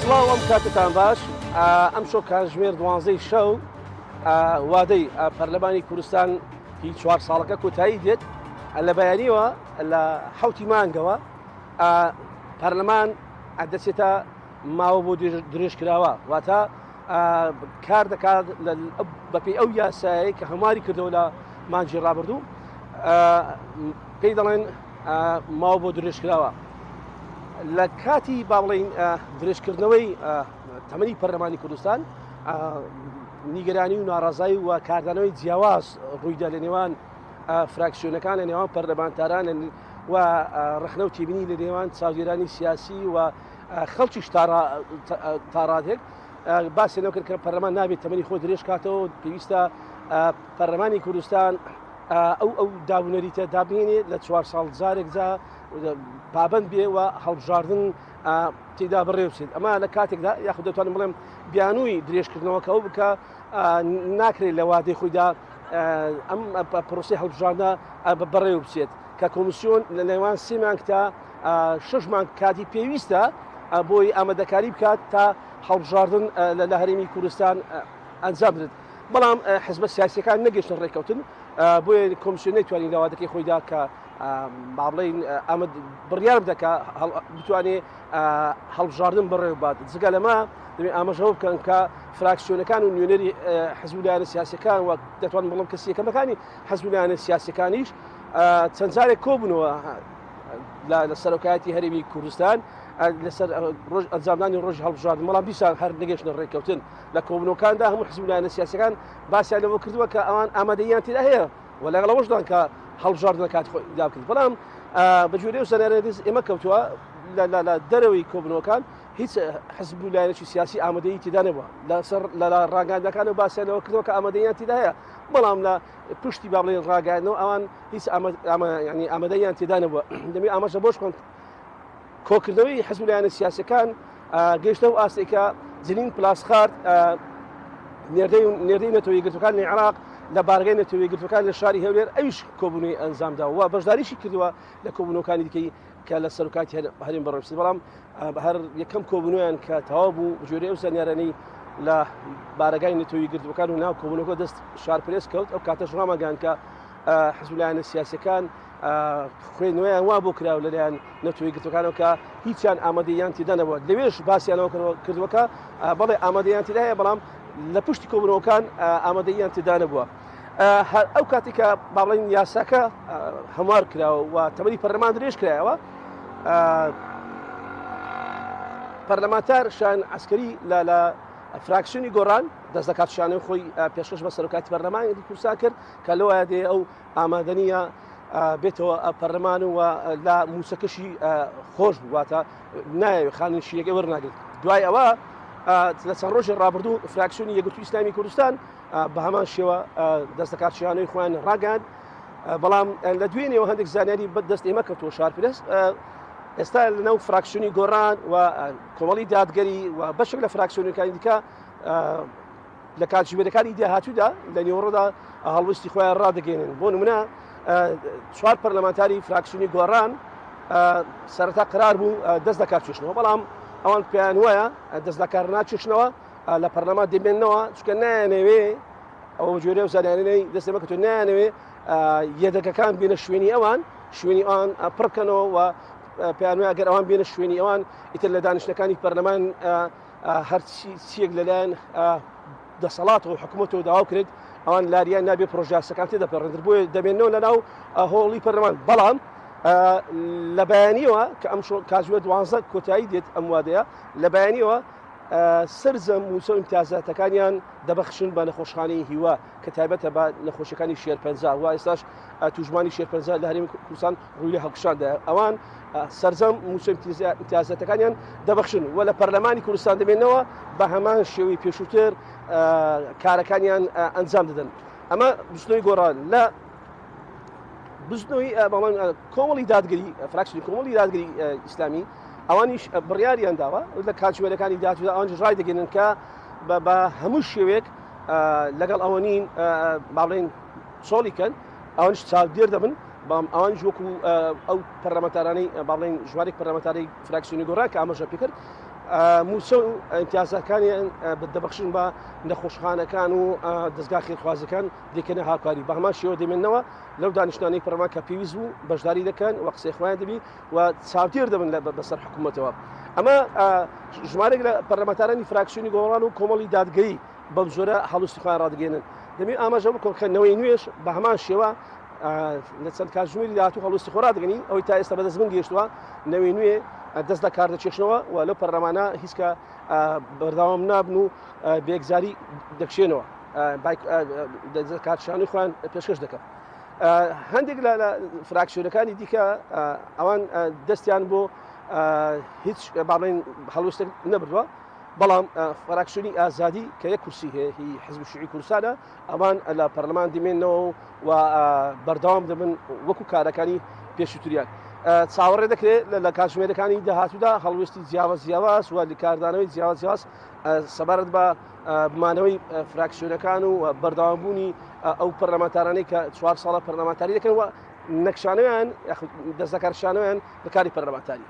سڵاو ئەم کاتتان باش ئەم شۆ کاتژمێر 12 شەو وادەی پەرلەمانی کوردستان هی 4 ساڵەکە کۆتایی دێت لە بەیانیەوە لە حوتی مانگەوە پەرلەمان دەچێتە ماوە بۆ درێژکراوە واتە کار دەکات بەپێی ئەو یاسایی کە هەماری کردەوە لە مانجی ڕابردوو پێی دەڵێن ماوە بۆ درێژکراوە لە کاتی با بڵێن درێژکردنەوەی تەمەنی پەرلەمانی کوردستان نیگەرانی و ناڕازایی و کاردانەوەی جیاواز ڕوویدا لە نێوان فراکسیۆنەکان لە نێوان پەرلەمانتاران و ڕخنە و تێبینی لە نێوان چاودێرانی سیاسی و خەڵکیش تاڕادێک باسی لەو کرد کە پەرلەمان نابێت تەمەنی خۆ درێژ کاتەوە پێویستە پەرلەمانی کوردستان ئەو دابوونەریتە دابێنێت لە 4 ساڵ جارێک جا پابند بێ و هەڵبژاردن تێدا بڕێ بچێت ئەمە لە کاتێکدا یاخود دەتوانم بڵێم بیانووی درێژکردنەوەکە ئەو بکە ناکرێت لە وادەی خۆیدا ئەم پرۆسی هەڵبژاردنە بەڕێوە بچێت کە کۆمیسیۆن لە نێوان 3 مانگ تا 6 مانگ کاتی پێویستە بۆی ئامادەکاری بکات تا هەڵبژاردن لە هەرێمی کوردستان ئەنجام بدرێت بەڵام حزبە سیاسیەکان نەگەشتن ڕێکەوتن بۆیە کۆمیسیۆن نەیتوانین لە وادەکەی خۆیدا کە با بڵێن ئەمە بڕیار بدەکە بتوانێت هەڵبژاردن بڕێوە بات جگە لەمە دەبێت ئاماژەوە بکەن کە فراکسیۆنەکان و نوێنەری حزب لایەنە سیاسیەکان و دەتوان بڵم کەسی یەکەمەکانی حزب لایەنە سیاسیەکانیش چەند جارێک کۆبوونەوە لە سەرۆکایەتی هەرێمی کوردستان لەسەر ئەنجامدانی ڕۆژ هەڵبژاردن بەڵام دیسان هەر نەگەشتنە ڕێککەوتن لە کۆبوونەکاندا هەموو حزب لایەنە سیاسیەکان باسییان لەوە کردووە کە ئەوان ئامادەیان تێدا هەیە و لەگەڵەوەشدان کە هەڵبژاردنە کات خۆیدا بکرد بەڵام بەجوێرەی و سەنارەدەست ئێمە کەوتووە لە دەرەوەی کۆبوونەکان هیچ حزب لایەنێکی سیاسی ئامادەیی تێدا نەبووە لە ڕاگەاندەکان و باسییانەوە کردەوە کە ئامادەیان تێدا هەیە بەڵام لە پشتی با بڵێن ڕاگەاندنەوە ئەوان هیچ ئامادەیان تێدا نەبووە دەبێت ئاماژە بۆش کۆن کۆکردنەوەی حزب لایەنە سیاسەکان گەیشتە و ئاستێکە جنین پلاسخارد نێردەی نەتەوەی یەکگرتوەکانی عێراق لە بارگەی نەتەوەی یەکگرتوەکان لە شاری هەولێر ئەویش کۆبوونەوەی ئەنجامدا و بەشداریشی کردووە لە کۆبوونەوەکانی دیکەی کە لە سەرۆکاتی هەرێم بەڕێوەبرد بەڵام هەر یەکەم کۆبوونەوەیان کە تەواو بوو بەجوێرەی ئەو سەرنیارانەی لە بارگای نەتەوەی یەکگرتوەکان و ناو کۆبوونەوەکە دەست شارپرێس کەوت ئەو کاتەش ڕامەگەیاند کە حزب لایەنە سیاسیەکان خوێندنەوەیان وا بۆ کراوە لەلایەن نەتەوەی یەکگرتوەکانەوە کە هیچیان ئامادەیان تێدا نەبووە لەوێش باسییانەوە کردووەکە بەڵێ ئامادەیان تێدا هەیە بەڵام لە پشتی کۆبوونەوەکان ئامادەیان تێدا نەبووە ئەو کاتێککە با بڵێن یاساکە هەموار کراوە و تەمەنی پەرلەمان درێژ کرایەوە پەرلەمانتار شان عسکەری لە فراکسیۆنی گۆڕان دەست دەکات شانەی خۆی پێشکەش بە سەرۆکاتی پەرلەمانی کوردستان کرد کە لەوایە دێ ئەو ئامادەنیە بێتەوە پەرلەمان و لە موسەکەشی خۆش بواتە نایەوێت خانشیەکە وەرناگرێت دوای ئەوە لە چەند ڕۆژی ڕابردوو فراکسیۆنی یەکگرتووی ئیسلامی کوردستان بە هەمان شێوە دەست دەکات شیانەی خۆیان ڕاگەاند بەڵام لە دوێنێەوە هەندێک زانیاری بەدەست ئێمە کەوتووە شارپرست ئێستا لەناو فراکسیۆنی گۆڕان و کۆمەڵی دادگەری و بەشێک لە فراکسیۆنەکانی دیکە لە کاتژمێرەکانی داهاتوودا لە نێوەڕۆدا هەڵویستی خۆیان ڕادەگەێنن بۆ نمونە 4 پەرلەمانتاری فراکسیۆنی گۆڕان سەرەتا قرار بوو دەست دەکات چێشنەوە بەڵام ئەوان پێیان وایە دەست دەکار ناچێشنەوە لە پەرلەمان دەمێننەوە چکە نایانەوێ ئەو جۆرە و زانیارانەی دەستێمە کە تۆ نایانەوێ یەدەگەکان بێنە شوێنی ئەوان شوێنی ئەوان پڕکەنەوە و پێیان وایە ئەگەر ئەوان بێنە شوێنی ئەوان ئیتر لە دانیشتەکانی پەرلەمان هەرچی چیەک لەلایەن دەسەڵات و حکوومەتەوە داوا کرێت ئەوان لاریان نابێت پرۆژاسەکان تێدەپەڕێنتر بۆیە دەمێنەوە لەناو هۆڵی پەرلەمان بەڵام لە بەیانیەوە کە ئەم کاتژمێر 12 کۆتایی دێت ئەم وادەیە لە بەیانیەوە سرجەم موسە و ئیمتیازاتەکانیان دەبەخشن بە نەخۆشخانەی هیوا کە تایبەتە بە نەخۆشیەکانی شێرپەنجا و ئێستاش توژمانی شێرپەنجا لە هەرێمی کوردستان ڕووی لە هەڵکشاندا ئەوان سرجەم موسە ئیمتیازاتەکانیان دەبەخشن و لە پەرلەمانی کوردستان دەبێنەوە بە هەمان شێوەی پێشووتر کارەکانیان ئەنجام دەدەن ئەمە بستنەوەی گۆڕان لە بستنەوەی کۆمەڵی دادگەری فراکسیۆنی کۆمەڵی دادگەری ئیسلامی ئەوانیش بڕیاریان داوە لە کاتژمێرەکانی داهاتوودا ئەوانش ڕای دەگەێنن کە بە هەموو شێوێک لەگەڵ ئەوەنین با بڵێن سۆڵیکەن ئەوانش چاودێر دەبن بەڵام ئەوانش وەکو ئەو پەرلەمانتارانەی با بڵێن ژوارێک پەرلەمانتاری فراکسیۆنی گۆڕان کە ئاماژە پێ کرد موسە و ئیمتیازەکانیان بەدەبەخشن بە نەخۆشخانەکان و دەستگا خێرخوازەکان دەکەنە هاوکاری بە هەمان شێوە دەمێنەوە لەو دانیشتوانەی پەرلەمان کە پێویست بوو بەشداری دەکەن و قسەی خۆیان دەبی و چاودێر دەبن بەسەر حکوومەتەوە. ئەمە ژمارێک لە پەرلەمانتارانی فراکسیۆنی گۆڕان و کۆمەڵی دادگەری بەم زۆرە هەڵوستی خۆیان ڕادگەێنن. دەبێت ئاماژە بکەن کە نەوەی نوێش بە هەمان شێوە لە چەند کاتژمێری داهاتوو هەڵوستی خۆ ڕادگەنی ئەوەی تا ئێستا بەدەست من گەیشتووە نەوەی نوێ دەست لە کار دەچێشنەوە و لەو پەرلەمانە هیچ کە بەردەوام نابن و بێگزاری دەکشێنەوە کاتشانی خۆیان پێشکەش دەکەن. هەندێک لە فراکسیۆنەکانی دیکە ئەوان دەستیان بۆ هیچ باڵێن هەڵوێستێک نەبردووە، بەڵام فراکسیۆنی ئازادی کە یەک کورسی هەیە هی حزبی شوعی کوردستانە ئەوان لە پەرلەمان دەمێنەوە و بەردەوام دەبن وەکو کارەکانی پێشووتریان. چاوەڕێ دەکرێت لە کاتژمێرەکانی داهاتوودا هەڵوێستی جیاواز و کاردانەوەی جیاواز سەبارەت بە بمانەوەی فراکسیۆنەکان و بەردەوامبوونی ئەو پەرلەمانتارانەی کە 4 ساڵە پەرلەمانتاری دەکەن و نەکشانەوەیان دەستەکارشانەوەیان بە کاری پەرلەمانتاری.